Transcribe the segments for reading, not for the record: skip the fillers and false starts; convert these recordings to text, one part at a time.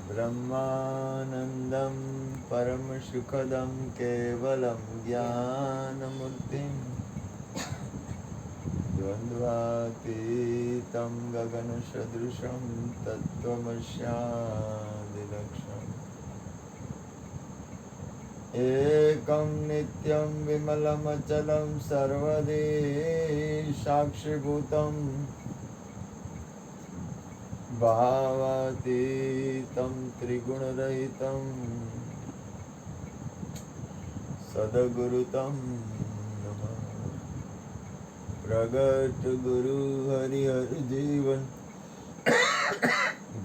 ब्रह्मानन्दं परमसुखदं केवलं ज्ञानमूर्तिं द्वन्द्वातीतं गगनसदृशं तत्त्वमस्यादिलक्ष्यम् एकं नित्यं विमलमचलं सर्वदि साक्षिभूतं भावातीतं त्रिगुणरहितं सद्गुरुतं नमः। प्रगट गुरु हरिहर जीवन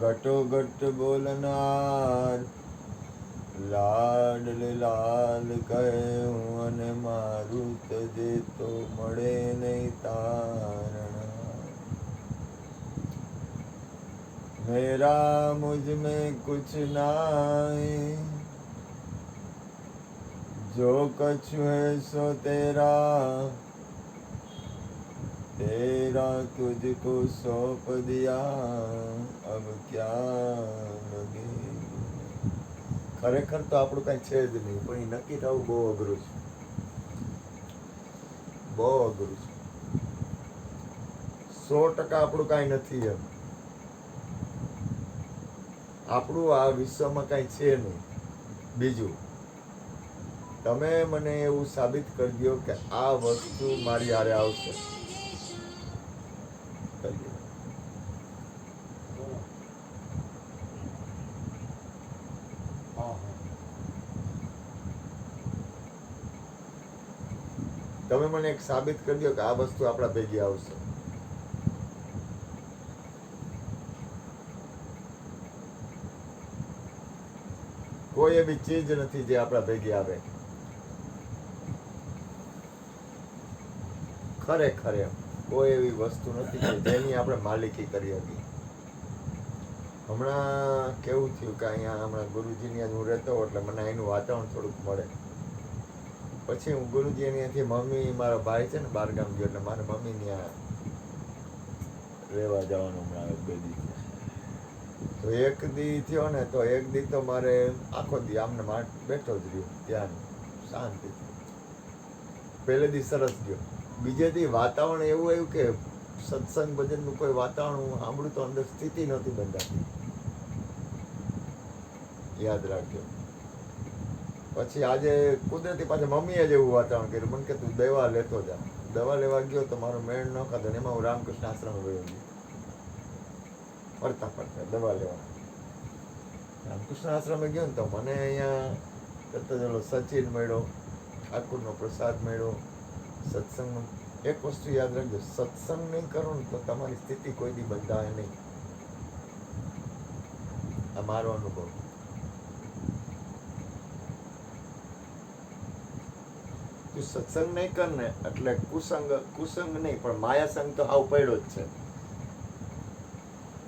घटो घट बोलनार લાડલે લાલ કહે હું અને મારું તજે તો મળે નહીં તારણ મેરા મુझ में कुछ नाई जो कछ है सो तेरा तेरा तुझको सौंप दिया अब क्या लगे। ખરેખર તો આપણું કાંઈ છે જ નહીં, પણ એ નક્કી થવું બહુ અઘરું છે, બહુ અઘરું છે. 100% આપણું કાંઈ નથી. એમ આપણું આ વિશ્વમાં કાંઈ છે નહીં. બીજું તમે મને એવું સાબિત કરી દો કે આ વસ્તુ મારી હારે આવશે. તમે મને એક સાબિત કરી દો કે આ વસ્તુ આપણા ભેગી આવશે. કોઈ એવી ચીજ નથી જે આપણા ભેગી આવે. ખરેખર એમ કોઈ એવી વસ્તુ નથી કે જેની આપણે માલિકી કરી શકીએ. હમણાં કેવું થયું કે અહીંયા હમણાં ગુરુજીની હું રહેતો એટલે મને એનું વાતાવરણ થોડુંક મળે. પછી હું ગુરુજી અહીંયાથી મમ્મી મારો ભાઈ છે ને બહારગામ ગયો એટલે મારે મમ્મી ત્યાં રહેવા જવાનું હમણાં 2 દી. તો 1 દી થયો ને તો 1 દી તો મારે આખો દી આમને બેઠો જ રહ્યો ત્યાં શાંતિ. પહેલે દી સરસ ગયો. બીજે દી વાતાવરણ એવું આવ્યું કે સત્સંગ ભજનનું કોઈ વાતાવરણ હું સાંભળું તો અંદર સ્થિતિ નહોતી બંધાતી. યાદ રાખજો. પછી આજે કુદરતી પાછા મમ્મીએ જ એવું વાતાવરણ કર્યું. મને કે તું દવા લેતો જા. દવા લેવા ગયો તો મારો મેળ ન ખાધો ને એમાં હું રામકૃષ્ણ આશ્રમ ગયો. ફરતા ફરતા દવા લેવા રામકૃષ્ણ આશ્રમે ગયો ને તો મને અહીંયા કરતા ચલો સચિન મળ્યો, ઠાકુરનો પ્રસાદ મળ્યો, સત્સંગનો. એક વસ્તુ યાદ રાખજો, સત્સંગ નહીં કરો ને તો તમારી સ્થિતિ કોઈ દી બંધાય નહીં. આ મારો અનુભવ. તું સત્સંગ નહીં કર ને એટલે કુસંગ નહીં પણ માયાસંગ તો આવ પડ્યો જ છે.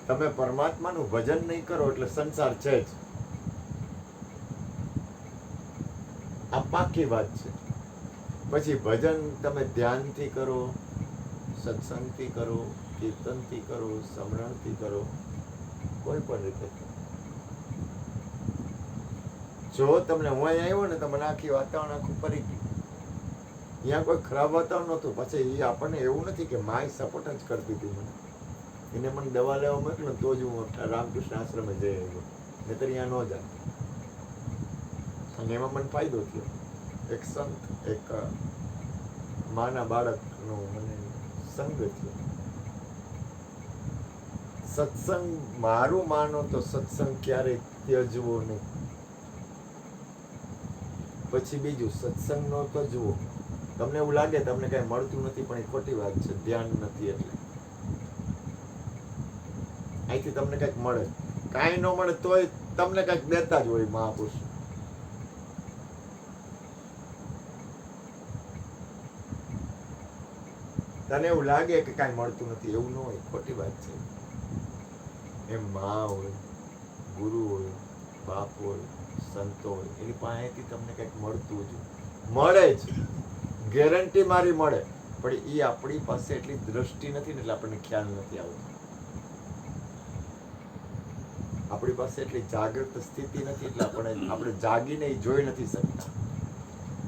તમે પરમાત્માનું ભજન નહીં કરો એટલે સંસાર છે જ. આ પાકી વાત છે. પછી ભજન તમે ધ્યાનથી કરો, સત્સંગથી કરો, કીર્તનથી કરો, સ્મરણથી કરો, કોઈ પણ રીતે. જો તમને હું અહીંયા આવ્યો ને તો મને આખી વાતાવરણ આખું ફરી ગયું. અહીંયા કોઈ ખરાબ વાતાવરણ નહોતું. પછી એ આપણને એવું નથી કે માય સપોર્ટ જ કરતી હતી મને. એને મને દવા લેવા મોકલો તો જ હું રામકૃષ્ણ આશ્રમે જઈ આવ્યો, નહીતર અહીંયા ન જાય. અને એમાં મને ફાયદો થયો. એક સંત, એક માના બાળકનો મને સંગ થયો. સત્સંગ મારું માનો તો સત્સંગ ક્યારેય ત્યજવો નહીં. પછી બીજું સત્સંગનો તો જુઓ. તમને એવું લાગે તમને કઈ મળતું નથી પણ એ ખોટી વાત છે. ધ્યાન નથી એટલે અહીંથી તમને કંઈક મળે. કાંઈ ન મળે તોય તમને કંઈક દેતા જ હોય મહાપુરુષ. તને એવું લાગે કે કાંઈ મળતું નથી, એવું ન હોય, ખોટી વાત છે. એમ મા હોય, ગુરુ હોય, બાપ હોય, સંતો હોય, એની પાસેથી તમને કંઈક મળતું જ મળે જ. ગેરંટી મારી મળે. પણ એ આપણી પાસે એટલી દ્રષ્ટિ નથી ને એટલે આપણને ખ્યાલ નથી આવતો. આપણી પાસે એટલી જાગૃત સ્થિતિ નથી, એટલે આપણે જાગીને એ જોઈ નથી શકતા,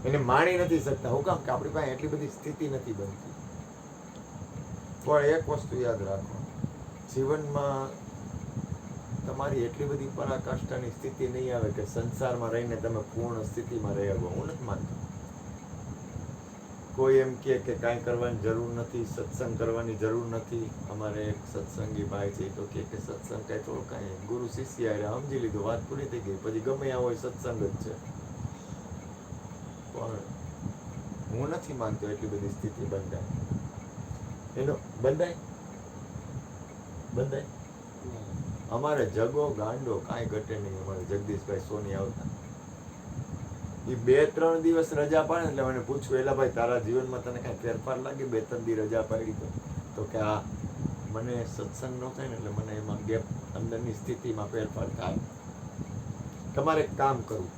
એને માણી નથી શકતા. હું કામ કે આપણી પાસે એટલી બધી સ્થિતિ નથી બનતી. પણ એક વસ્તુ યાદ રાખો, જીવનમાં તમારી એટલી બધી પરાકાષ્ઠાની સ્થિતિ નહીં આવે કે સંસારમાં રહીને તમે પૂર્ણ સ્થિતિમાં રહી શકો. હું નથી માનતો. કોઈ એમ કે કાંઈ કરવાની જરૂર નથી, સત્સંગ કરવાની જરૂર નથી. અમારે એક સત્સંગી ભાઈ છે, એ તો કે સત્સંગ કાંઈ થોડું કાંઈ ગુરુ શિષ્ય સમજી લીધું, વાત પૂરી થઈ ગઈ, પછી ગમે આ હોય સત્સંગ જ છે. પણ હું નથી માનતો એટલી બધી સ્થિતિ બંધાય. એનો બંધાય અમારે જગો ગાંડો કાંઈ ઘટે નહીં. અમારે જગદીશભાઈ સોની આવતા, એ 2-3 દિવસ રજા પાડે એટલે મને પૂછવું, એલા ભાઈ તારા જીવનમાં તને કાંઈ ફેરફાર લાગે 2-3 દી રજા પાડી તો કે આ મને સત્સંગ ન થાય ને એટલે મને એમાં ગેપ, અંદરની સ્થિતિમાં ફેરફાર થાય. તમારે એક કામ કરવું,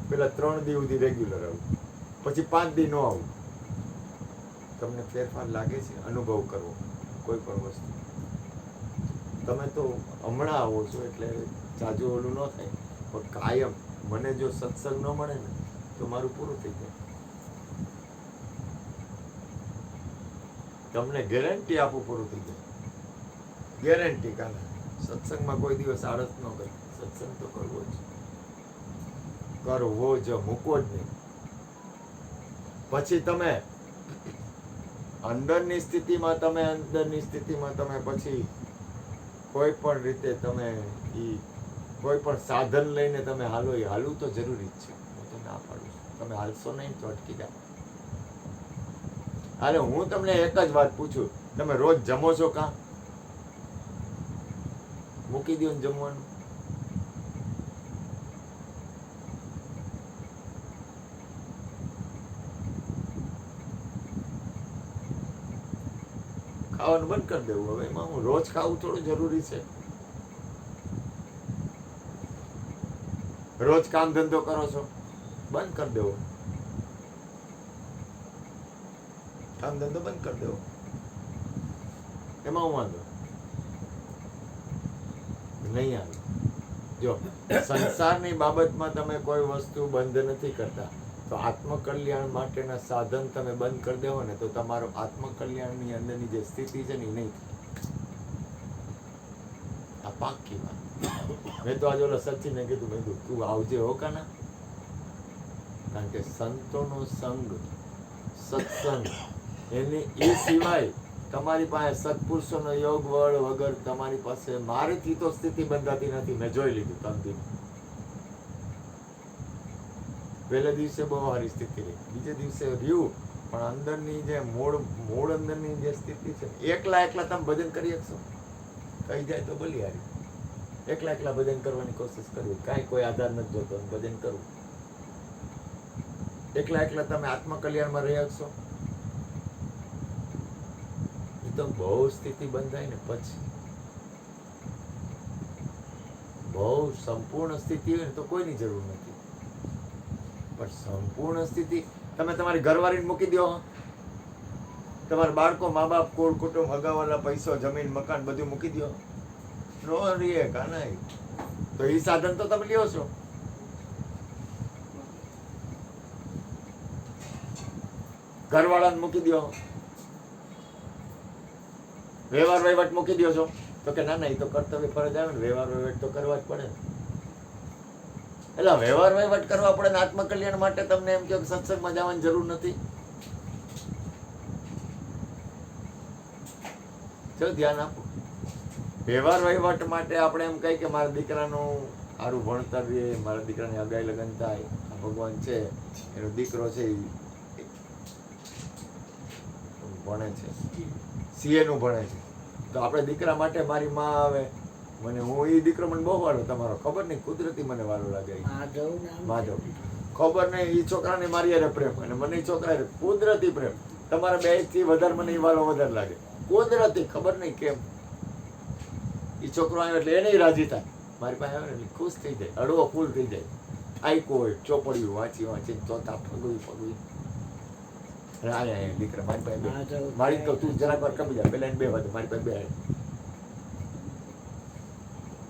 પેલા 3 દી સુધી રેગ્યુલર આવું, પછી 5 દી ન આવું. તમને ફેરફાર લાગે છે, અનુભવ કરવો કોઈ પણ વસ્તુ. તમે તો હમણાં આવો છો એટલે જાજુ ઓલું ન થાય, પણ કાયમ મને જો સત્સંગ ન મળે ને તો મારું પૂરું થઈ જાય. તમને ગેરંટી આપું પૂરું થઈ જાય, ગેરંટી. કારણ સત્સંગમાં કોઈ દિવસ આળસ ન કરે, સત્સંગ તો કરવો જ, કરવો જ, મૂકવો જ નહીં. પછી તમે અંદરની સ્થિતિમાં તમે પછી કોઈ પણ રીતે તમે કોઈ પણ સાધન લઈને તમે હાલવું તો જરૂરી જ છે. હું તો ના પાડું છું, તમે હાલશો નહીં તો અટકી જાઓ. હાલે હું તમને એક જ વાત પૂછું, તમે રોજ જમો છો કાં? મૂકી દો ને જમવાનું. ખાવાનું બંધ કરી દેવું. હવે એમાં હું રોજ ખાવું થોડું જરૂરી છે? રોજ કામ ધંધો કરો છો, બંધ કરી દેવો. કામ ધંધો બંધ કરી દેવો, એમાં હું વાંધો નહીં આવે. જો સંસારની બાબતમાં તમે કોઈ વસ્તુ બંધ નથી કરતા, તો આત્મકલ્યાણ માટેના સાધન તમે બંધ કરી દેવો ને તો તમારો આત્મકલ્યાણની અંદરની જે સ્થિતિ છે ને એ નહીં થાય. આ પાક્કી વાત. મેં તો આજે ઓલા સચિને કીધું, મેં કીધું તું આવજે હો કાના, કારણ કે સંતોનો સંગ, સત્સંગ, એની એ સિવાય તમારી પાસે સત્પુરુષોનો યોગ બળ વગર તમારી પાસે મારીથી તો સ્થિતિ બંધાતી નથી. મેં જોઈ લીધું. તમથી પહેલા દિવસે બહુ સારી સ્થિતિ રહી, બીજે દિવસે રહ્યું, પણ અંદરની જે મૂળ અંદરની જે સ્થિતિ છે, એકલા તમે ભજન કરી શકશો? કહી જાય તો ભલી હારી. એકલા ભજન કરવાની કોશિશ કરવી, કાંઈ કોઈ આધાર નથી જોતો, ભજન કરવું. એકલા તમે આત્મકલ્યાણમાં રહી શકશો? એ તો બહુ સ્થિતિ બંધાય ને પછી, બહુ સંપૂર્ણ સ્થિતિ હોય ને તો કોઈની જરૂર નથી. પણ સંપૂર્ણ સ્થિતિ તમે તમારી ઘરવાળીને મૂકી દો, તમારા બાળકો, મા બાપ, કુળ કુટુંબ, હગાવાલા, પૈસો, જમીન, મકાન બધું મૂકી દો, નો રીએ કાનાઈ. તો એ સાધન તો તમે લ્યો છો. ઘરવાળાને મૂકી દો, વ્યવહાર વહીવટ મૂકી દો છો, તો કે ના એ તો કર્તવ્ય ફરજ આવે ને, વ્યવહાર વહીવટ તો કરવા જ પડે ને. એટલે વ્યવહાર વહીવટ કરવા પડે ને આત્મકલ્યાણ માટે તમને એમ કહો કે સત્સંગમાં જવાની જરૂર નથી. ચલો ધ્યાન આપો. વ્યવહાર વહીવટ માટે આપણે એમ કહીએ કે મારા દીકરાનું સારું ભણતર રહે, મારા દીકરાને અગાઈ લગ્ન થાય, આ ભગવાન છે, એનો દીકરો છે ભણે છે, CA નું ભણે છે, તો આપણે દીકરા માટે મારી માં આવે, મને હું એ દીકરો મને બહુ વાલો, તમારો ખબર નહીં કુદરતી મને વાલો લાગે, માધવ, ખબર નહીં એ છોકરાને મારી યારે પ્રેમ અને મને એ છોકરા કુદરતી પ્રેમ, તમારા 2 થી વધારે મને એ વાલો વધારે લાગે, કુદરતી, ખબર નહીં કેમ. એ છોકરો આવ્યો એટલે એને રાજી થાય, મારી પાસે આવે એટલે ખુશ થઈ જાય, અડવો ફૂલ થઈ જાય, થાયકો હોય, ચોપડ્યું વાંચી ચોથા ફગવી દીકરા મારી પાસે મારી તો તું જરાક વાર કમી જાય, પેલા 2 વાગે મારી પાસે 2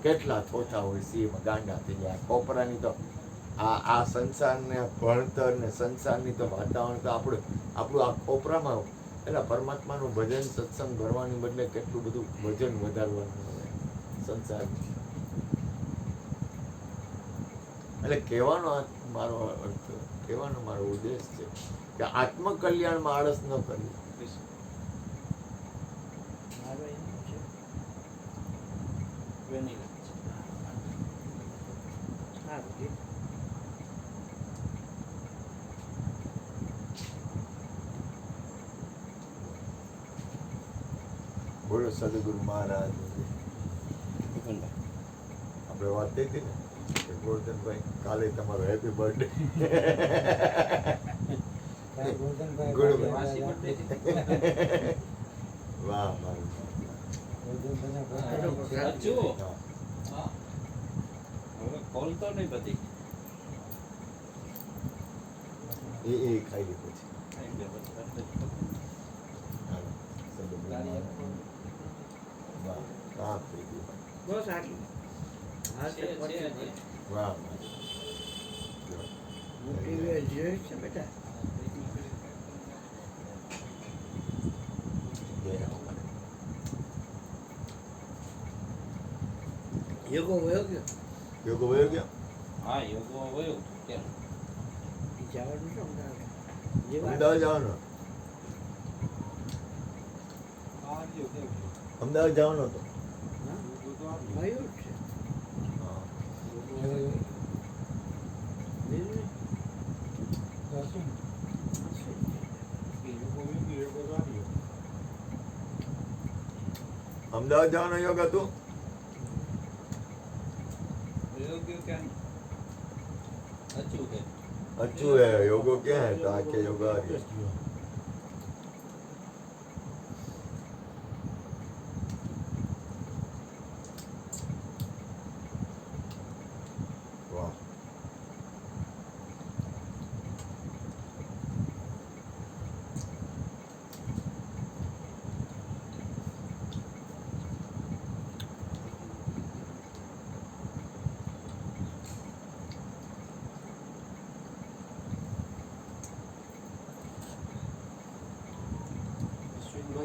કેટલા થોથા હોય સિંહમાં ગાંડા થઈ જાય કોપરાની તો આ સંસારને ભણતર ને સંસારની તો વાતાવરણ તો આપણું આ કોપરામાં એટલે પરમાત્માનું ભજન સત્સંગ ભરવાની બદલે કેટલું બધું વજન વધારવાનું હોય સંસાર. એટલે મારો ઉદ્દેશ છે કે આત્મકલ્યાણમાં આળસ ન કરવી. બોલો સદગુરુ મહારાજ. આપણે વાત થઈ હતી ને કે ગોરધનભાઈ કાલે તમારો હેપી બર્થડે. વાહ ખોલતો નહીં બધી એ ખાઈ લે પછી. બસ આટલું. વાહ જોઈ છે બેટા. યોગો વયો ગયો. યોગો વયો ગયો. હા યોગો વયો કેમ જવાનું છે અમદાવાદ જવાનો. અમદાવાદ જવાનો હતો. મયુર છે. અમદાવાદ જવાનો યોગ હતું. अच्छू है योगो क्या है तो आके योगा आ गया. वाह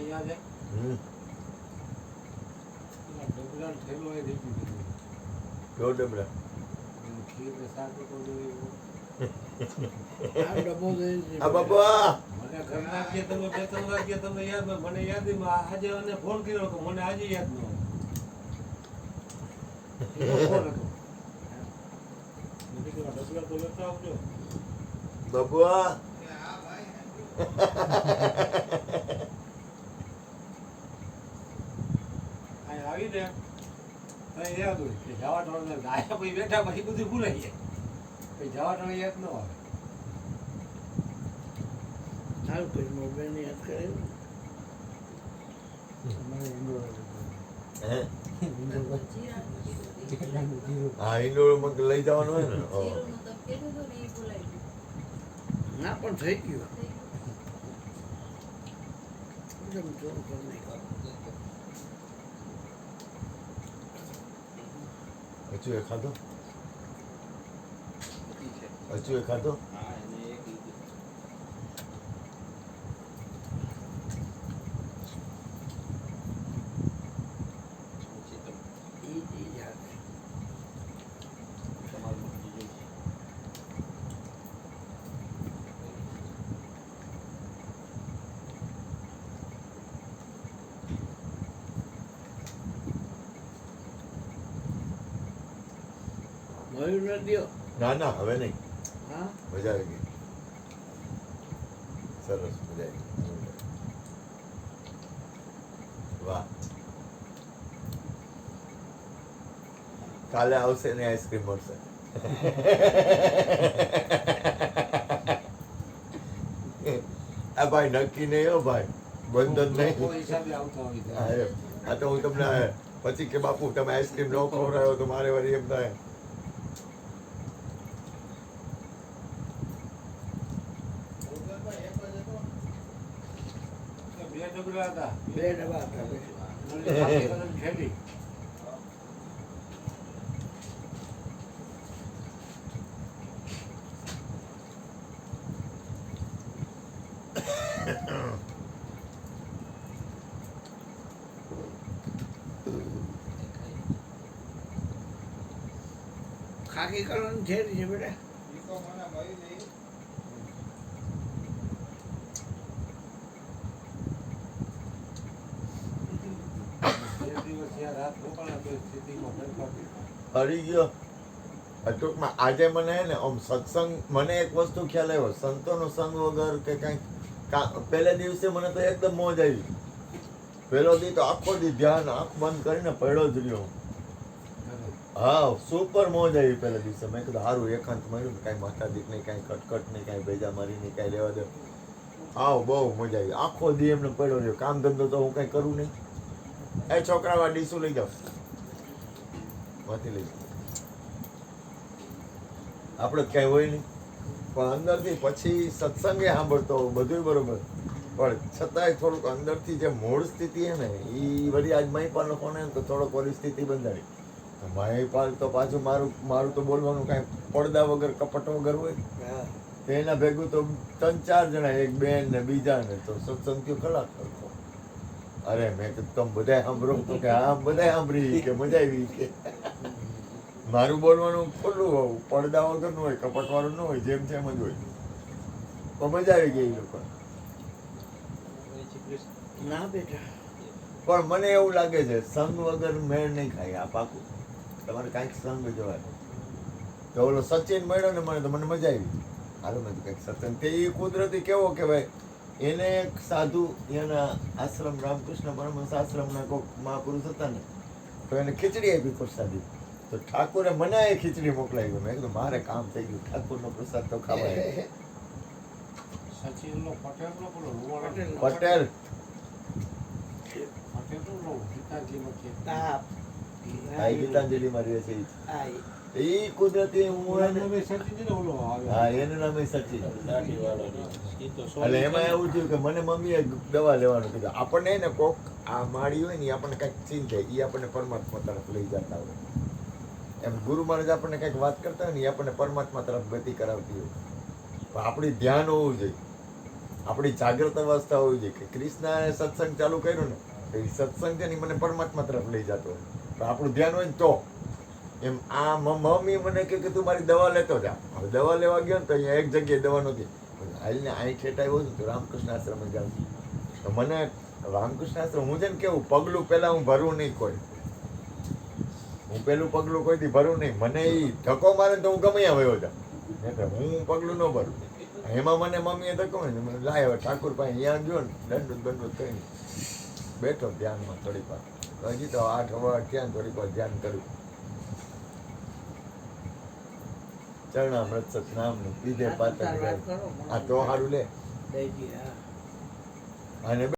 યાદ હે ડબલા થેલો એ દેખી દીધું. क्यों डबरा ખીર ને શાક તો આ ડબ્બો દે आ बाबा મને ઘરના કે તમે બે ત્રણ વાગ્યા તમને યાદ મને યાદ આજે મને ફોન કર્યો કે મને આજે યાદ ન આવ્યો. ડબલા તો લેતા આવજો बाबा આવી ને કઈ યાદ હોય કે જવા ટાણે ગાયા પછી બેઠા પછી બધું ભૂલાઈ જાય. પછી જવા ટાણે યાદ ન આવે. સારું કરી મોબાઈલ ને યાદ કરે હા ઇન્ડોરમાં લઈ જવાનું હોય ને. ના પણ થઈ ગયું. હજુ એ ખાધો. હજુ એ ખાધો. હા એને એક મયુર ન દ્યો. ના ના હવે નહીં. હા મજા આવી ગઈ. સરસ મજા આવી ગઈ. વાહ કાલે આવશે ને આઈસ્ક્રીમ મળશે. આ ભાઈ નક્કી નહીં હો ભાઈ, બંધન નહીં. હિસાબે આવતા હોય આ તો હું તમને પછી કે બાપુ તમે આઈસ્ક્રીમ ન ખવડાવ્યો તો મારે વળી એમ થાય. બે ડબલા હતા. બે ડબ્બા હતા. થેલી ખાખી કલરની થેલી છે બેટા. ઈ તો મને મળી નહીં. બે દિવસ ત્યાં રાત રોકાણા તો સ્થિતિમાં ફેરફાર થયો. હરી ગયો ટૂંકમાં આજે મને હે ને આમ સત્સંગ મને એક વસ્તુ ખ્યાલ આવ્યો સંતોનો સંગ વગર કે કંઈક પહેલા દિવસે મને તો એકદમ મોજ આવી પહેલો દી તો આખો દી ધ્યાન આંખ બંધ કરીને પડ્યો જ રહ્યો હા સુપર મોજ આવી પહેલા દિવસે મેં કીધું સારું એકાંત મળ્યું ને કાંઈ માથાદીક નહીં કાંઈ કટકટ નહીં કાંઈ ભેજા મારી નહીં કાંઈ લેવા દે આવ બહુ મજા આવી આખો દી એમને પડ્યો રહ્યો કામ ધંધો તો હું કાંઈ કરું નહીં એ છોકરાવા ડીશું લઈ જાઓ માંથી લઈ જાઓ આપણે જ કાંઈ હોય નહીં પણ અંદરથી પછી સત્સંગે સાંભળતો બધું બરોબર પણ છતાંય થોડુંક અંદરથી જે મૂળ સ્થિતિ છે ને એ વળી આજ મહિપાલનો ફોન આવ્યો ને તો થોડોક વળી સ્થિતિ બંધાડી મહિપાલ તો પાછું મારું તો બોલવાનું કાંઈ પડદા વગર કપટ વગર હોય હા. તો એના ભેગું તો 3-4 જણા એક બેન ને બીજા ને તો સત્સંગ થયો કલાક કરતો અરે મેં કીધું તમે બધાય સાંભળો તો કે હા બધાય સાંભળી કે મજા આવી કે મારું બોલવાનું ખુલ્લું હોવું પડદા વગરનું હોય કપટવાળું ન હોય જેમ તેમ જ હોય તો મજા આવી ગઈ એ લોકો ના બેટા. પણ મને એવું લાગે છે સંગ વગર મેળ નહીં ખાય આ પાકું તમારે કાંઈક સંગ જોવાય તો ઓલો સચિન મળ્યો ને મને તો મને મજા આવી હાલો મેં તો કંઈક સત્સંગ તે એ કુદરતી કેવો કે ભાઈ એને એક સાધુ એના આશ્રમ રામકૃષ્ણ પરમહંસ આશ્રમના કોઈક મહાપુરુષ હતા ને તો એને ખીચડી આપી પ્રસાદી તો ઠાકોરે મને એ ખીચડી મોકલાવી મેં કીધું મારે કામ થઈ ગયું ઠાકોરનો પ્રસાદ તો ખાવાય સચિનનો પટેલનો પેલો રૂવાળો પટેલ. પટેલ પટેલનો ગીતાજીનો છે. હા. હા ગીતાંજલિમાં રહે છે હા. એ કુદરતી હું ઓલા એને નામે સચિન છે ને ઓલો આવે. હા એનું નામ સચિન દાઢીવાળો ને. ઈ તો એટલે એમાં એવું થયું કે મને મમ્મીએ દવા લેવાનું કીધું આપણને ને કોક આ માળી હોય ને એ આપણને કંઈક ચીન જાય એ આપણને પરમાત્મા તરફ લઈ જતા હોય એમ ગુરુ મહારાજ આપણને કંઈક વાત કરતા હોય ને એ આપણને પરમાત્મા તરફ ગતિ કરાવતી હોય પણ આપણી ધ્યાન હોવું જોઈએ આપણી જાગ્રત અવસ્થા હોવી જોઈએ કે કૃષ્ણએ સત્સંગ ચાલુ કર્યો ને તો એ સત્સંગ છે ને ઈ મને પરમાત્મા તરફ લઈ જતો હોય પણ આપણું ધ્યાન હોય ને તો એમ આ મમ્મી મને કહે કે તું મારી દવા લેતો જા હવે દવા લેવા ગયો ને તો અહીંયા એક જગ્યાએ દવા નહોતી હાલને અહીં ઠેઠ આવ્યો છું તો રામકૃષ્ણ આશ્રમ જ જાઉં છું તો મને રામકૃષ્ણ આશ્રમ હું છે ને કેવું પગલું પહેલાં હું ભરવું નહીં કોઈ હું પેલું પગલું કોઈથી ભરું નહીં મને એ ધક્કો મારે ને તો હું ગમે ત્યાં વયો જાઉં નહીં હું પગલું ન ભરું એમાં મને મમ્મીએ ધક્કો ને મને લાય હવે ઠાકુર પાસે અહીંયા ગયો ને દંડુત દંડુત કરીને બેઠો ધ્યાનમાં થોડીક વાર હજી તો 8 વાગ્યા ત્યાં થોડીક વાર ધ્યાન કર્યું ચરણામૃત સતનામનું પીધે પાત્ર વાત કરો. આ તો સારું લે દઈજી, હા. અને